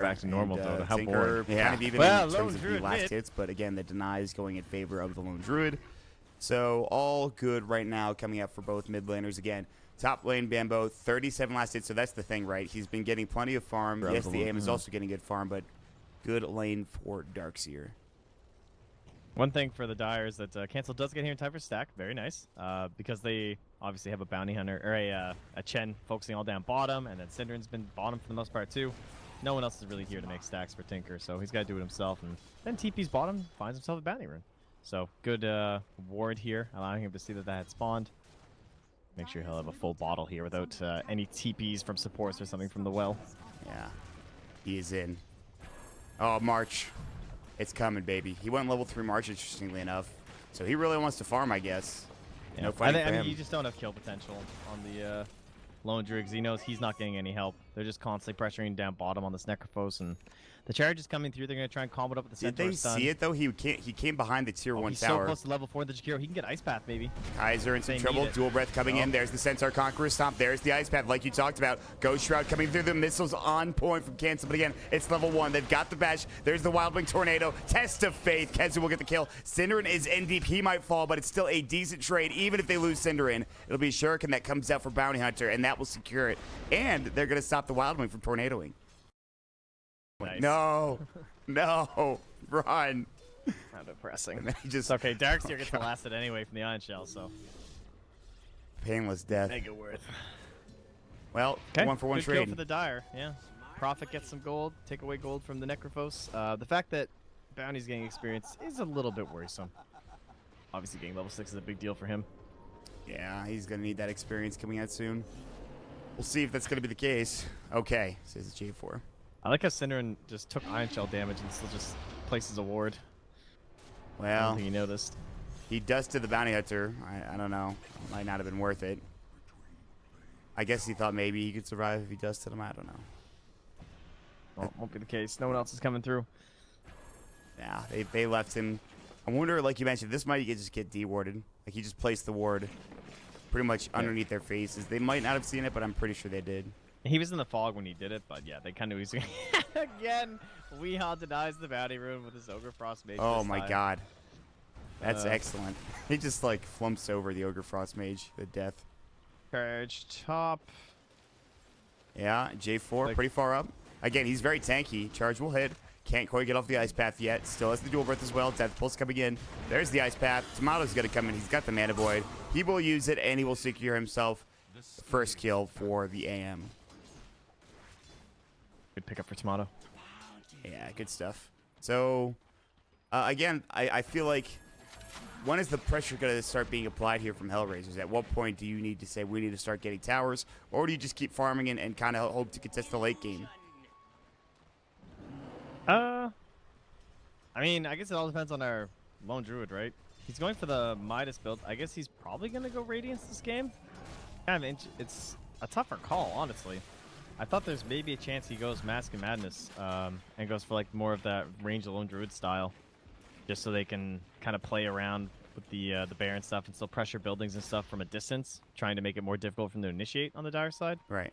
Back to normal, Dota. How Tinker boring. kind of even in terms of the last hits, but again, the deny is going in favor of the Lone Druid. So all good right now coming up for both mid laners. Again, top lane Bambo, 37 last hits, so that's the thing, right? He's been getting plenty of farm. Yes, the aim is also getting good farm, but good lane for Darkseer. One thing for the Dire is that Cancel does get here in time for stack. Very nice. Because they obviously have a bounty hunter, or a Chen focusing all down bottom, and then Synderen's been bottom for the most part too. No one else is really here to make stacks for Tinker, so he's got to do it himself. And then TP's bottom, finds himself a bounty rune. So good ward here, allowing him to see that that had spawned. Make sure he'll have a full bottle here without any TPs from supports or something from the well. Yeah, he is in. Oh, March. It's coming, baby. He went level 3 March, interestingly enough. So he really wants to farm, I guess. Yeah. No fighting for him. I mean, you just don't have kill potential on the Lone Druid, because he knows he's not getting any help. They're just constantly pressuring down bottom on this Necrophos, and the charge is coming through. They're going to try and combo it up with the Centaur Did they stun. see it, though? He came behind the tier 1 he's tower. so close to level 4 the Jakiro. He can get Ice Path, maybe. Kaiser in some trouble. Dual Breath coming in. There's the Centaur Conqueror Stomp. There's the Ice Path, like you talked about. Ghost Shroud coming through. The missiles on point from Cancel. But again, it's level 1. They've got the bash. There's the Wild Wing Tornado. Test of Faith. Kezu will get the kill. Synderen is in deep. He might fall, but it's still a decent trade. Even if they lose Synderen, it'll be Shuriken that comes out for Bounty Hunter, and that will secure it. And they're going to stop the Wild Wing from tornadoing. Nice. No. No. Run. How depressing. He just, okay, Darkseer gets the last hit anyway from the Iron Shell, so. Painless death. Make it worth. Well, Okay. 1-for-1 Good trade. kill for the Dire, yeah. Prophet gets some gold, take away gold from the Necrophos. The fact that Bounty's getting experience is a little bit worrisome. Obviously getting level 6 is a big deal for him. Yeah, he's going to need that experience coming out soon. We'll see if that's going to be the case. Okay, says J4. I like how Synderen just took Iron Shell damage and still just places a ward. I Well, don't think he noticed. he dusted the Bounty Hunter. I don't know. It might not have been worth it. I guess he thought maybe he could survive if he dusted him. I don't know. Well, won't be the case. No one else is coming through. Yeah, they left him. I wonder, like you mentioned, this might just get de-warded. Like, he just placed the ward pretty much underneath their faces. They might not have seen it, but I'm pretty sure they did. He was in the fog when he did it, but yeah, they kind of was. Again, Weehaw denies the bounty rune with his Ogre Frost Mage. Oh my god. That's excellent. He just, like, flumps over the Ogre Frost Mage, the death. Charge top. Yeah, J4 pretty far up. Again, he's very tanky. Charge will hit. Can't quite get off the Ice Path yet. Still has the Dual Breath as well. Death Pulse coming in. There's the Ice Path. Tomato's going to come in. He's got the Mana Void. He will use it, and he will secure himself the first kill for the AM. Good pickup for Tomato. Yeah, good stuff. So, again, I feel like, when is the pressure going to start being applied here from Hellraisers? At what point do you need to say we need to start getting towers? Or do you just keep farming and kind of hope to contest the late game? I mean, I guess it all depends on our Lone Druid, right? He's going for the Midas build. I guess he's probably going to go Radiance this game. Kind of it's a tougher call, honestly. I thought there's maybe a chance he goes Mask and Madness and goes for like more of that range Lone Druid style, just so they can kind of play around with the bear and stuff and still pressure buildings and stuff from a distance, trying to make it more difficult for them to initiate on the Dire side. Right.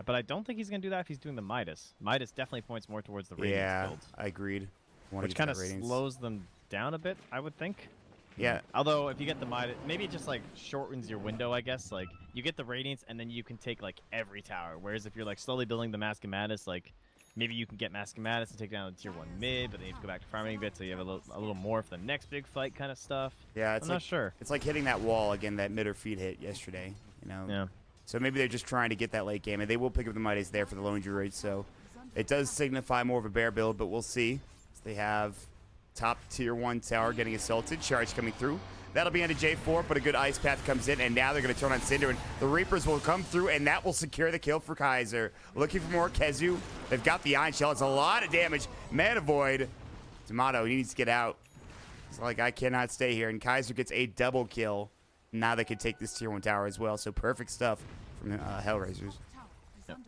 But I don't think he's going to do that if he's doing the Midas. Midas definitely points more towards the Radiance build. I agreed. Which kind of slows them down a bit, I would think. Yeah. Although, if you get the Midas, maybe it just, like, shortens your window, I guess. Like, you get the Radiance, and then you can take, like, every tower. Whereas if you're, like, slowly building the Mask and Madness, like, maybe you can get Mask and Madness and take down the tier 1 mid, but then you have to go back to farming a bit, so you have a little more for the next big fight kind of stuff. Yeah, it's I'm not sure. It's like hitting that wall again that Midorfeed hit yesterday, you know? Yeah. So maybe they're just trying to get that late game, and they will pick up the Midas there for the Lone Druid, so it does signify more of a bear build, but we'll see. They have top tier 1 tower getting assaulted, charge coming through. That'll be into J4, but a good Ice Path comes in, and now they're going to turn on Cinder, and the Reapers will come through, and that will secure the kill for Kaiser. Looking for more Kezu. They've got the Iron Shell. It's a lot of damage. Mana Void. Tomato, he needs to get out. It's like, I cannot stay here, and Kaiser gets a double kill. Now they can take this tier 1 tower as well, so perfect stuff from Hellraisers. Yep.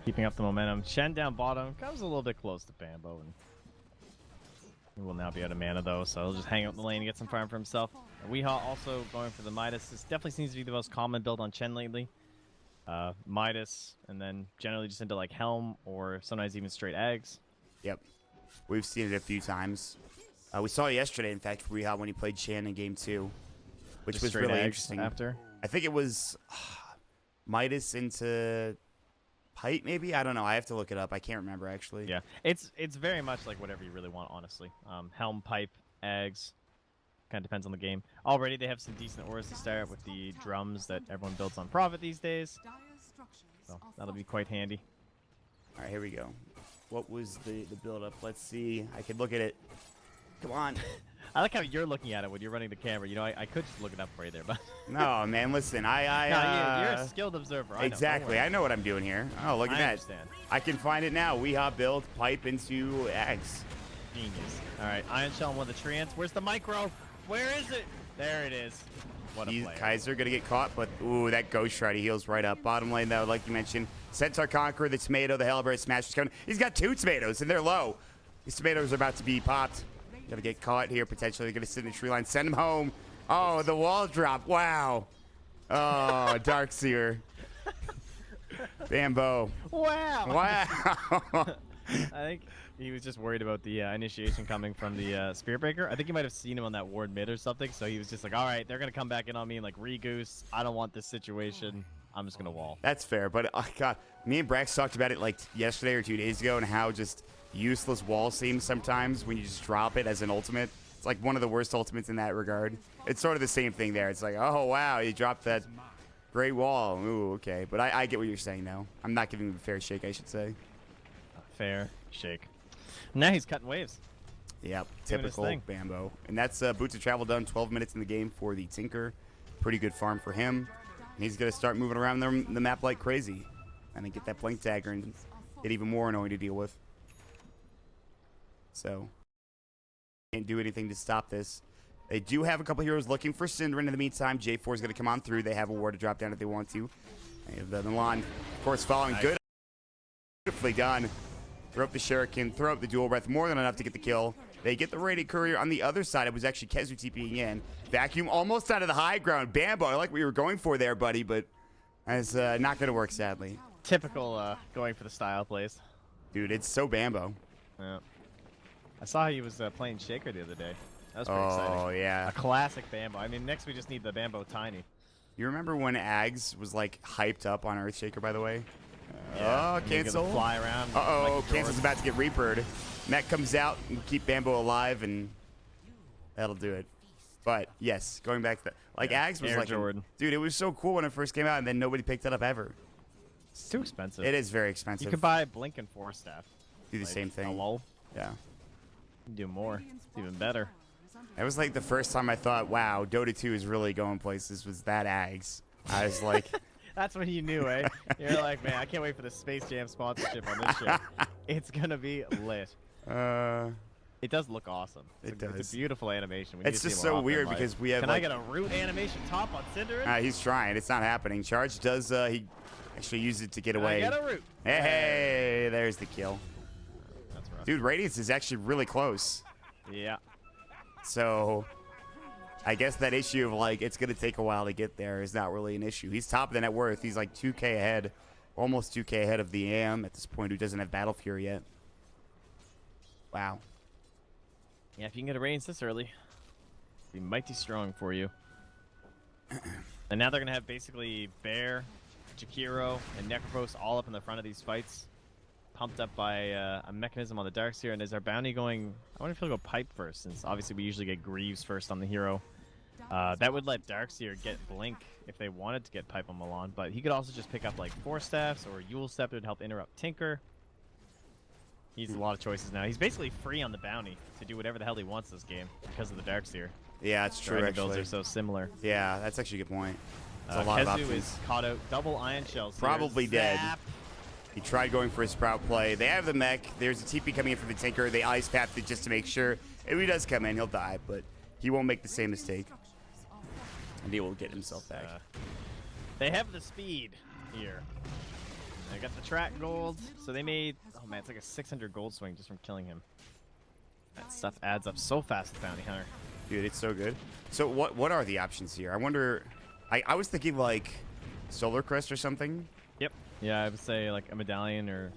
Keeping up the momentum. Shen down bottom. Comes a little bit close to Bambo, and he will now be out of mana, though, so he'll just hang out in the lane and get some farm for himself. And Weehaw also going for the Midas. This definitely seems to be the most common build on Chen lately. Midas, and then generally just into like Helm or sometimes even straight eggs. Yep. We've seen it a few times. We saw it yesterday, in fact, for Rehab when he played Shan in game 2, which Just was straight really eggs interesting. after. I think it was Midas into Pipe, maybe? I don't know. I have to look it up. I can't remember, actually. Yeah, it's very much like whatever you really want, honestly. Helm, pipe, eggs, kind of depends on the game. Already they have some decent auras to start with the drums that everyone builds on Profit these days, so that'll be quite handy. All right, here we go. What was the build-up? Let's see. I could look at it. Come on. I like how you're looking at it when you're running the camera. You know, I could just look it up for you there, but No, man, listen. no, you're a skilled observer. Exactly. I know what I'm doing here. Oh, look at I that. understand. I can find it now. Weehop build pipe into eggs. Genius. All right, Iron Shell and one of the Treants. Where's the micro? Where is it? There it is. What a player. Kaiser gonna get caught, but ooh, that Ghost Shred, he heals right up. Bottom lane though, like you mentioned, Centaur Conqueror, the tomato, the Hellraisers smash is coming. He's got 2 tomatoes and they're low. These tomatoes are about to be popped. Gonna get caught here potentially. They're gonna sit in the tree line, send him home. Oh, the wall drop. Wow. Oh, Darkseer. Bambo. Wow. Wow. I think he was just worried about the initiation coming from the Spirit Breaker. I think he might have seen him on that ward mid or something, so he was just like, all right, they're going to come back in on me and like re-goose. I don't want this situation. I'm just going to wall. That's fair, but God, me and Brax talked about it like yesterday or 2 days ago and how just useless wall seems sometimes when you just drop it as an ultimate. It's like one of the worst ultimates in that regard. It's sort of the same thing there. It's like, oh, wow, you dropped that great wall. Ooh, okay. But I get what you're saying, though. I'm not giving him a fair shake, I should say. Fair shake. Now he's cutting waves. Yep, Doing his typical thing. Bambo. And that's Boots of Travel done, 12 minutes in the game for the Tinker. Pretty good farm for him. And he's going to start moving around the map like crazy. And then get that Blink Dagger and get even more annoying to deal with. So, can't do anything to stop this. They do have a couple heroes looking for Synderen in the meantime. J4 is going to come on through. They have a ward to drop down if they want to. They have the Milan, of course, following. Nice. Good. Beautifully done. Throw up the Shuriken, throw up the Dual Breath, more than enough to get the kill. They get the Radiant Courier on the other side. It was actually Kezu TPing in. Vacuum almost out of the high ground. Bambo, I like what you were going for there, buddy, but that's not going to work, sadly. Typical going for the style plays. Dude, it's so Bambo. Yeah. I saw he was playing Shaker the other day. That was pretty exciting. Oh, yeah. A classic Bambo. I mean, next we just need the Bambo Tiny. You remember when Ags was, like, hyped up on Earthshaker, by the way? Yeah, Oh, and he's cancel. gonna fly around. Uh-oh, like Cancel's Jordan. about to get Reapered. Mech comes out and keep Bambo alive, and that'll do it. But, yes, going back to that. Like, Yeah, Ags was Air like, Jordan. dude, it was so cool when it first came out, and then nobody picked it up ever. It's too expensive. It is very expensive. You could buy Blink and Force Staff. do the Like, same thing. Hello? Yeah. You can do more. It's even better. That was like the first time I thought, wow, Dota 2 is really going places, was that Ags. I was like... That's when you knew, eh? You're like, man, I can't wait for the Space Jam sponsorship on this shit. It's gonna be lit. It does look awesome. It It's does. a beautiful animation. We need It's to see just more so often, weird like, because we have, Can like- I get a root animation top on Synderen? He's trying. It's not happening. Charge does, he actually used it to get Can away. I get a root? Hey, there's the kill. That's rough. Dude, Radiance is actually really close. Yeah. So, I guess that issue of, like, it's going to take a while to get there is not really an issue. He's top of the net worth. He's like 2K ahead, almost 2K ahead of the AM at this point, who doesn't have Battle Fury yet. Wow. Yeah, if you can get a range this early, it'd be mighty strong for you. And now they're going to have basically Bear, Jakiro, and Necropos all up in the front of these fights. Pumped up by a mechanism on the Darkseer. And is our bounty going... I wonder if he'll go Pipe first, since obviously we usually get Greaves first on the hero. That would let Darkseer get Blink if they wanted to get Pipe on Milan. But he could also just pick up like Force Staffs or Yule Scepter to help interrupt Tinker. He's a lot of choices now. He's basically free on the bounty to do whatever the hell he wants this game because of the Darkseer. Yeah, that's true, Dragon builds actually. are so similar. Yeah, that's actually a good point. There's a lot of Kezu options. is caught out. Double Iron Shells. Probably here. dead. Zap. He tried going for a Sprout play. They have the mech. There's a TP coming in for the Tinker. They ice path it just to make sure. If he does come in, he'll die, but he won't make the same mistake. And he will get himself back. They have the speed here. They got the track gold, so they made... Oh man, it's like a 600 gold swing just from killing him. That stuff adds up so fast with Bounty Hunter. Dude, it's so good. So what are the options here? I wonder... I was thinking like Solar Crest or something. Yep. Yeah, I would say like a medallion or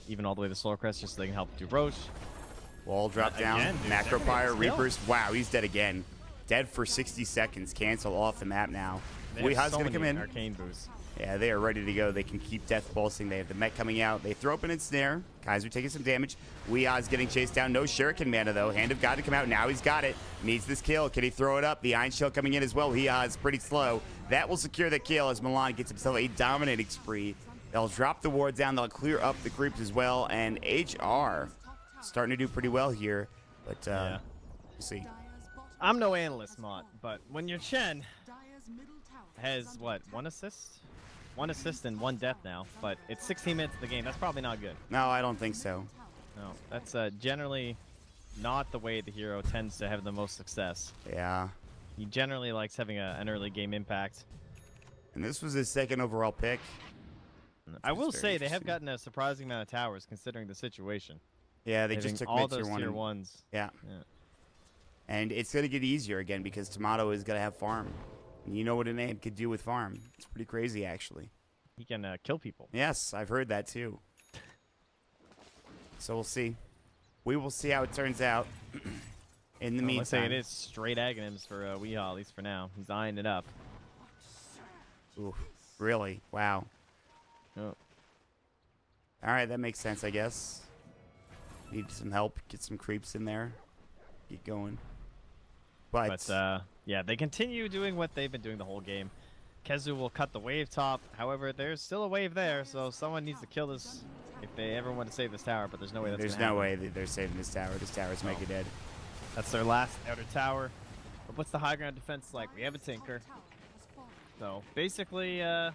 even all the way to Solar Crest just so they can help do Roche. Wall drop down. Again, dude, Macro they're Fire, getting killed. Reapers. Wow, he's dead again. Dead for 60 seconds. Cancel off the map now. Weeha's going to come in. Arcane boosts. Yeah, they are ready to go. They can keep death pulsing. They have the mech coming out. They throw open and snare. Kaiser taking some damage. Weeha's getting chased down. No Shuriken mana, though. Hand of God to come out. Now he's got it. Needs this kill. Can he throw it up? The Iron Shell coming in as well. Weeha is pretty slow. That will secure the kill as Milan gets himself a dominating spree. They'll drop the ward down. They'll clear up the creeps as well. And HR starting to do pretty well here. But Yeah. we'll see. I'm no analyst, Mont, but when your Chen has, what, 1 assist? 1 assist and 1 death now, but it's 16 minutes of the game. That's probably not good. No, I don't think so. No, that's generally not the way the hero tends to have the most success. Yeah. He generally likes having an early game impact. And this was his second overall pick. I will very say they have interesting. gotten a surprising amount of towers considering the situation. Yeah, they Having just took all mid those tier tier 1. 1s. Yeah. Yeah. And it's going to get easier again because Tomato is going to have farm. And you know what an AIM could do with farm. It's pretty crazy, actually. He can kill people. Yes, I've heard that too. So we'll see. We will see how it turns out. In the Let's say meantime. it is straight agonyms for Weehaw, at least for now. He's eyeing it up. Ooh, really? Wow. Oh. All right, that makes sense, I guess. Need some help. Get some creeps in there. Keep going. But, Yeah, they continue doing what they've been doing the whole game. Kezu will cut the wave top. However, there's still a wave there, so someone needs to kill this if they ever want to save this tower, but there's no way that's there's gonna no happen. way that they're saving this tower. This tower's mega dead. That's their last outer tower. But what's the high ground defense like? We have a Tinker. So, basically, this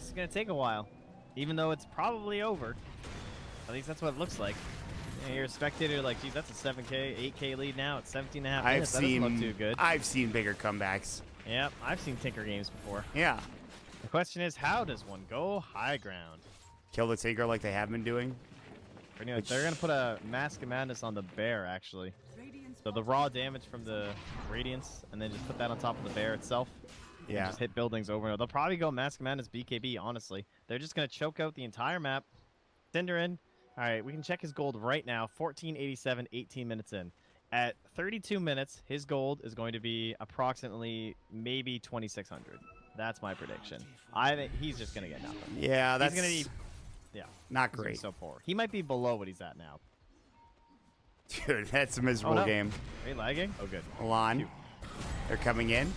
is going to take a while. Even though it's probably over. At least that's what it looks like. Yeah, you're a spectator like, geez, that's a 7K, 8K lead now. It's 17 and a half minutes. That doesn't look too good. I've seen bigger comebacks. Yep, I've seen Tinker games before. Yeah. The question is, how does one go high ground? Kill the Tinker like they have been doing. They're going to put a Mask of Madness on the bear, actually. So the raw damage from the Radiance, and then just put that on top of the bear itself. And Yeah. just hit buildings over and over. They'll probably go Mask of Madness BKB, honestly. They're just going to choke out the entire map. Cinder in. All right, we can check his gold right now. 1487, 18 minutes in. At 32 minutes, his gold is going to be approximately maybe 2600. That's my prediction. I think he's just going to get nothing. Yeah, that's He's going to be... Yeah. not He's gonna be great. so poor. He might be below what he's at now. Dude, that's a miserable no. game. Are you lagging? Oh, good. Milan, they're coming in.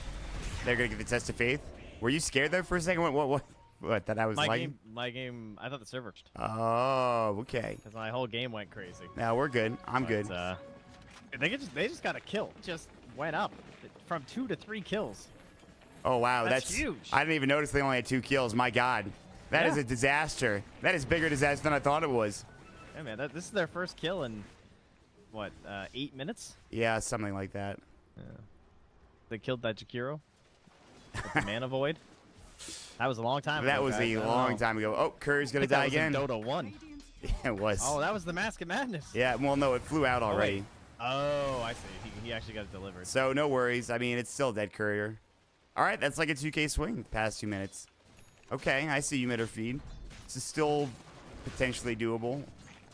They're going to get the test of faith. Were you scared there for a second? What that I was lagging? My game, I thought the server crashed. Oh, okay. Because my whole game went crazy. Now we're good. I'm good. They just got a kill. Just went up from 2 to 3 kills. Oh, wow. That's huge. I didn't even notice they only had 2 kills. My God. That is Yeah. a disaster. That is bigger disaster than I thought it was. Yeah, man, this is their first kill in, what, 8 minutes? Yeah, something like that. Yeah. They killed that Jakiro. With the Mana Void. That was a long time ago. That was guys. a I don't long know. time ago. Oh, Curry's I going to think die that was again. in Dota 1. It was. Oh, that was the Mask of Madness. Yeah, well, no, it flew out already. wait. Oh, I see. He actually got it delivered. So no worries. I mean, it's still dead courier. All right, that's like a 2K swing the past 2 minutes. Okay, I see you, Midorfeed. This is still potentially doable,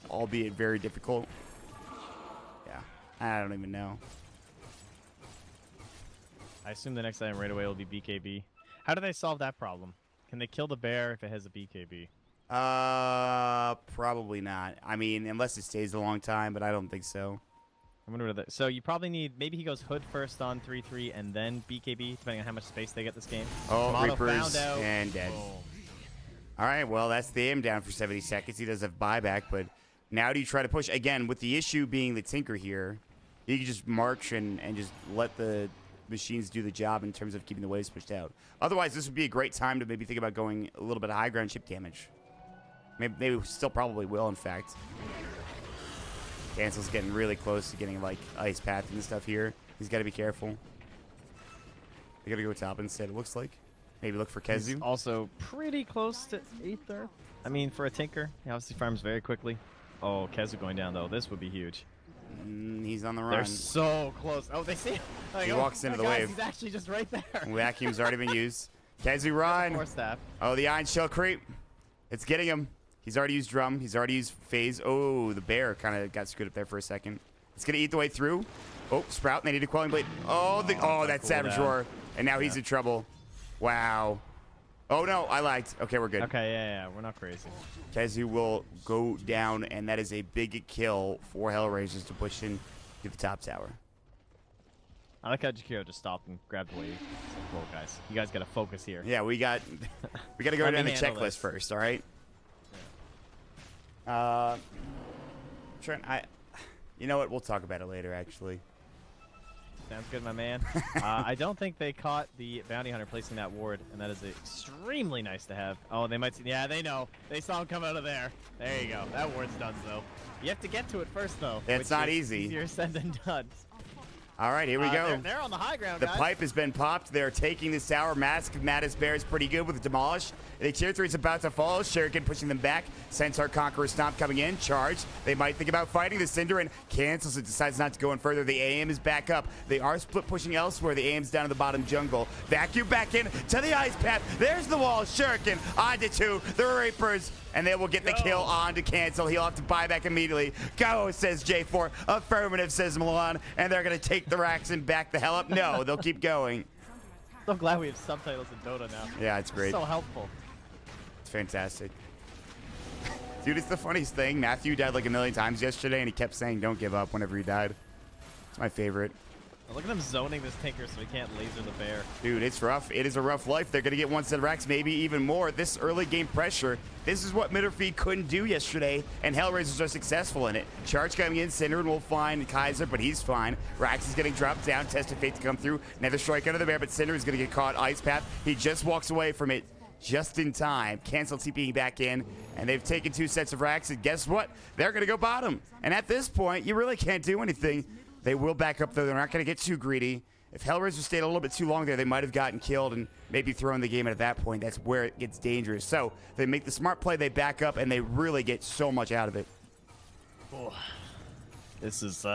albeit very difficult. Yeah, I don't even know. I assume the next item right away will be BKB. How do they solve that problem? Can they kill the bear if it has a BKB? Probably not. I mean, unless it stays a long time, but I don't think so. I wonder what so you probably need, maybe he goes Hood first on 3-3 and then BKB, depending on how much space they get this game. Oh, Tomato Reapers found out. and dead. Boom. All right, well, that's the aim down for 70 seconds. He does have buyback, but now do you try to push? Again, with the issue being the Tinker here, you can just march and just let the machines do the job in terms of keeping the waves pushed out. Otherwise, this would be a great time to maybe think about going a little bit of high ground chip damage. Maybe we still probably will, in fact. Cancel's getting really close to getting, like, Ice Path and stuff here. He's got to be careful. They got to go top instead, it looks like. Maybe look for He's Kezu. also pretty close to 8th Earth. I mean, for a Tinker, he obviously farms very quickly. Oh, Kezu going down, though. This would be huge. He's on the run. They're so close. Oh, they see him. Like, He oh, walks into the guys, wave. He's actually just right there. Vacuum's already been used. Kezu run. More staff. Oh, the Iron Shell creep. It's getting him. He's already used Drum. He's already used Phase. Oh, the bear kind of got screwed up there for a second. It's going to eat the way through. Oh, Sprout. They need a Quelling Blade. Oh, that Savage Roar. And now he's in trouble. Wow. Oh, no. I lagged. Okay, we're good. Okay, yeah. We're not crazy. Kezu will go down, and that is a big kill for Hellraisers to push in to the top tower. I like how Jakiro just stopped and grabbed away. It's like, whoa, guys. You guys got to focus here. Yeah, we got to go Let down me the handle checklist this. first, all right? Trent, you know what? We'll talk about it later, actually. Sounds good, my man. I don't think they caught the bounty hunter placing that ward, and that is extremely nice to have. Oh, they might see. Yeah, they know. They saw him come out of there. There you go. That ward's done, though. You have to get to it first, though. It's not easy. Easier said than done. All right, here we go. They're on the high ground, The guys. pipe has been popped. They're taking this tower. Mask of Mattis Bear is pretty good with the demolish. The tier 3 is about to fall. Shuriken pushing them back. Centaur Conqueror Stomp coming in. Charge. They might think about fighting the Cinder and cancels it. Decides not to go in further. The AM is back up. They are split pushing elsewhere. The AM's down in the bottom jungle. Vacuum back in to the ice path. There's the wall. Shuriken on to 2. The Reapers. And they will get the kill on to cancel. He'll have to buy back immediately. Go, says J4. Affirmative, says Milan. And they're going to take the racks and back the hell up. No, they'll keep going. So glad we have subtitles in Dota now. Yeah, it's great. So helpful. It's fantastic. Dude, it's the funniest thing. Matthew died like a million times yesterday, and he kept saying, don't give up whenever he died. It's my favorite. Look at them zoning this Tinker so he can't laser the bear. Dude, it's rough. It is a rough life. They're going to get one set of racks, maybe even more. This early game pressure, this is what Midorfeed couldn't do yesterday, and Hellraisers are successful in it. Charge coming in, Cinder will find Kaiser, but he's fine. Rax is getting dropped down, Tested Fate to come through. Nether Strike under the bear, but Cinder is going to get caught. Ice Path, he just walks away from it just in time. Cancel TPing back in, and they've taken 2 sets of racks, and guess what? They're going to go bottom. And at this point, you really can't do anything. They will back up, though. They're not going to get too greedy. If Hellraiser stayed a little bit too long there, they might have gotten killed and maybe thrown the game. And at that point, that's where it gets dangerous. So they make the smart play, they back up, and they really get so much out of it. Oh, this is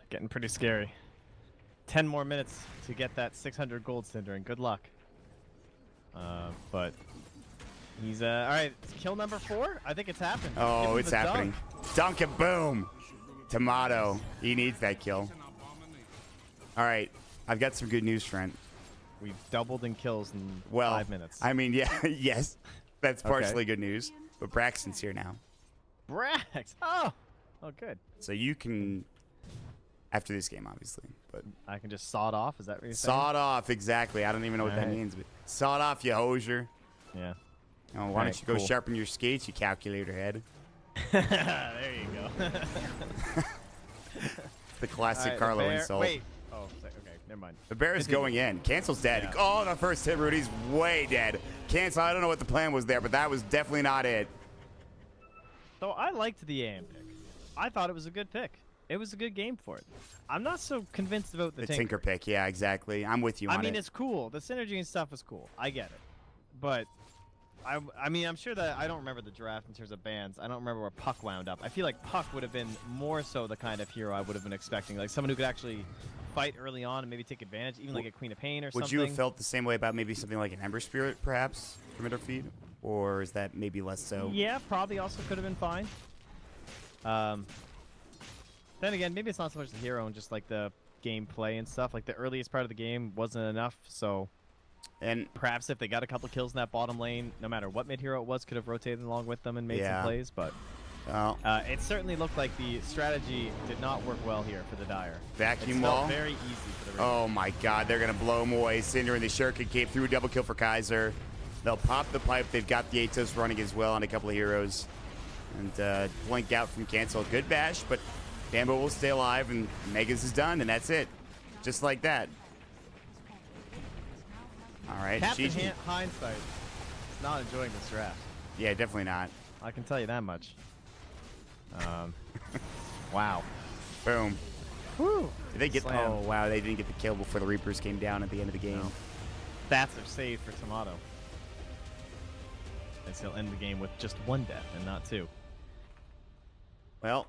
getting pretty scary. 10 more minutes to get that 600 gold Cinder, and good luck. But he's all right. Kill number 4. I think it's happened. Oh, Give him it's the happening. Dunk and boom. Tomato. He needs that kill. All right. I've got some good news, Trent. We've doubled in kills in Well, 5 minutes. I mean, yeah, yes. That's Okay. partially good news. But Braxton's here now. Brax! Oh, good. So you can, after this game, obviously. But I can just saw it off. Is that what you're saying? sawed off, exactly. I don't even know what that Alright. means. But sawed off, you hosier. Yeah. Oh, why don't Alright, you go cool. sharpen your skates, you calculator head? There you go. The classic Alright, the Carlo bear- insult. Wait. Oh, okay. Never mind. The bear is going in. Cancel's dead. Yeah. Oh, the first hit, Rudy's way dead. Cancel, I don't know what the plan was there, but that was definitely not it. So I liked the AM pick. I thought it was a good pick. It was a good game for it. I'm not so convinced about the The Tinker pick, yeah, exactly. I'm with you on I mean, it. it's cool. The synergy and stuff is cool. I get it. But I mean, I'm sure that I don't remember the draft in terms of bans. I don't remember where Puck wound up. I feel like Puck would have been more so the kind of hero I would have been expecting. Like someone who could actually fight early on and maybe take advantage, even like a Queen of Pain or something. Would you have felt the same way about maybe something like an Ember Spirit, perhaps, from Midorfeed? Or is that maybe less so? Yeah, probably also could have been fine. Then again, maybe it's not so much the hero and just like the gameplay and stuff. Like the earliest part of the game wasn't enough, so And perhaps if they got a couple kills in that bottom lane, no matter what mid hero it was, could have rotated along with them and made Yeah. some plays. But well, it certainly looked like the strategy did not work well here for the Dire. vacuum It felt wall. very easy for the Ravens. Oh my god, they're going to blow him away. Cinder and the Shuriken came through, double kill for Kaiser. They'll pop the pipe. They've got the Atos running as well on a couple of heroes. And blink out from cancel. Good bash, but Bambo will stay alive, and Megas is done, and that's it. Just like that. All right, Captain GG. Hindsight is not enjoying this draft. Yeah, definitely not. I can tell you that much. Wow. Boom. Woo. Did they get? Slam. Oh wow, they didn't get the kill before the Reapers came down at the end of the game. No. That's a save for Tomato. As he'll end the game with just 1 death and not 2. Well,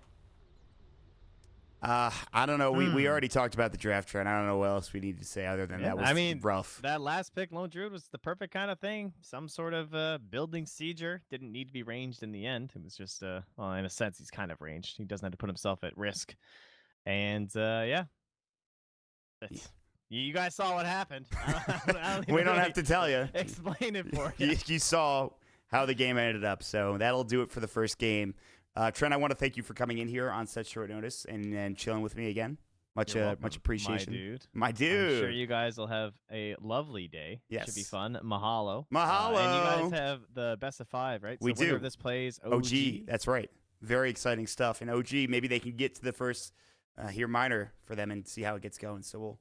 I don't know. We already talked about the draft trend. I don't know what else we need to say other than that was rough. That last pick, Lone Druid, was the perfect kind of thing. Some sort of building sieger. Didn't need to be ranged in the end. It was just, well, in a sense, he's kind of ranged. He doesn't have to put himself at risk. And, yeah. You guys saw what happened. We don't have to tell you. Explain it for you. You saw how the game ended up. So that'll do it for the first game. Trent, I want to thank you for coming in here on such short notice and chilling with me again. Much appreciation. My dude. I'm sure you guys will have a lovely day. Yes. Should be fun. Mahalo. Mahalo. And you guys have the best of 5, right? We so do. If this plays OG. That's right. Very exciting stuff. And OG, maybe they can get to the first here minor for them and see how it gets going. So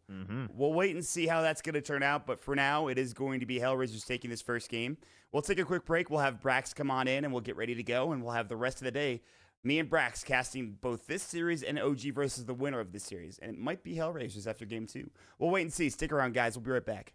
we'll wait and see how that's going to turn out. But for now, it is going to be Hellraisers taking this first game. We'll take a quick break. We'll have Brax come on in and we'll get ready to go. And we'll have the rest of the day, me and Brax casting both this series and OG versus the winner of this series. And it might be Hellraisers after game 2. We'll wait and see. Stick around, guys. We'll be right back.